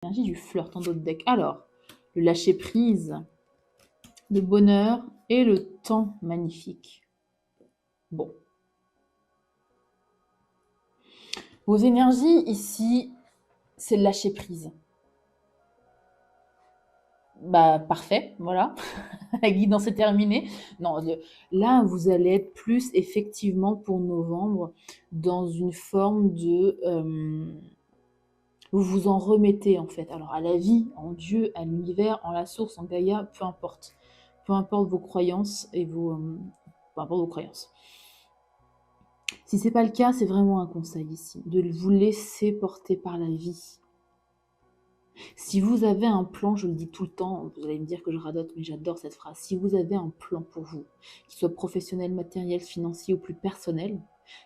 L'énergie du flirt en d'autres decks. Alors, le lâcher prise, le bonheur et le temps magnifique. Bon. Vos énergies ici, c'est le lâcher prise. Bah, parfait, voilà. La guidance est terminée. Non, là, vous allez être plus effectivement pour novembre dans une forme de... vous vous en remettez en fait. Alors à la vie, en Dieu, à l'univers, en la source, en Gaïa, peu importe. Peu importe vos croyances et vos... peu importe vos croyances. Si c'est pas le cas, c'est vraiment un conseil ici, de vous laisser porter par la vie. Si vous avez un plan, je le dis tout le temps, vous allez me dire que je radote, mais j'adore cette phrase. Si vous avez un plan pour vous, qu'il soit professionnel, matériel, financier ou plus personnel,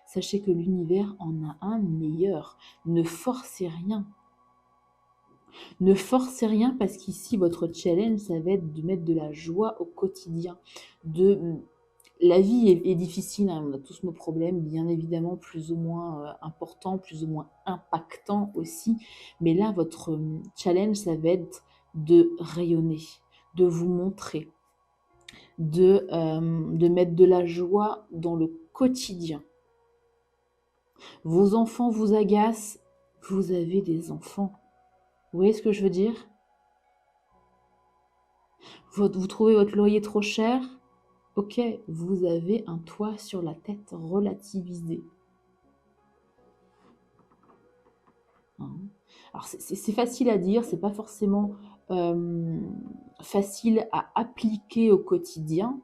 sachez que l'univers en a un meilleur. Ne forcez rien. Ne forcez rien parce qu'ici, votre challenge, ça va être de mettre de la joie au quotidien. La vie est difficile, hein, on a tous nos problèmes, bien évidemment, plus ou moins importants, plus ou moins impactants aussi. Mais là, votre challenge, ça va être de rayonner, de vous montrer, de mettre de la joie dans le quotidien. Vos enfants vous agacent, vous avez des enfants. Vous voyez ce que je veux dire? Vous trouvez votre loyer trop cher? Ok, vous avez un toit sur la tête, relativisé. Hein. Alors c'est facile à dire, c'est pas forcément facile à appliquer au quotidien,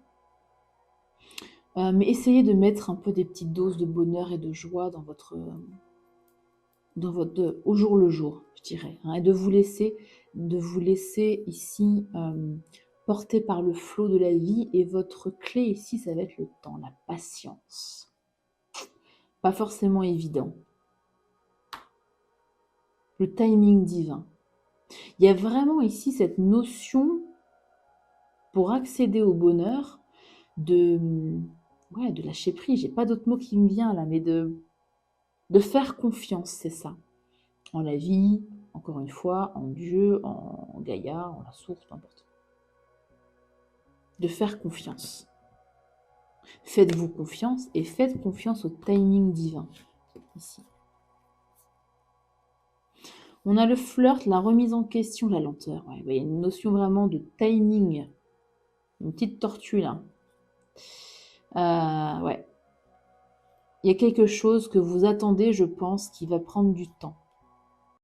mais essayez de mettre un peu des petites doses de bonheur et de joie dans votre au jour le jour, je dirais, hein, et de vous laisser ici porter par le flot de la vie. Et votre clé ici, ça va être le temps, la patience. Pas forcément évident. Le timing divin. Il y a vraiment ici cette notion, pour accéder au bonheur, de lâcher prise. J'ai pas d'autre mot qui me vient là, mais de faire confiance, c'est ça. En la vie, encore une fois, en Dieu, en Gaïa, en la source, peu importe. De faire confiance. Faites-vous confiance et faites confiance au timing divin. Ici. On a le flirt, la remise en question, la lenteur. Ouais, il y a une notion vraiment de timing. Une petite tortue là. Ouais. Il y a quelque chose que vous attendez, je pense, qui va prendre du temps.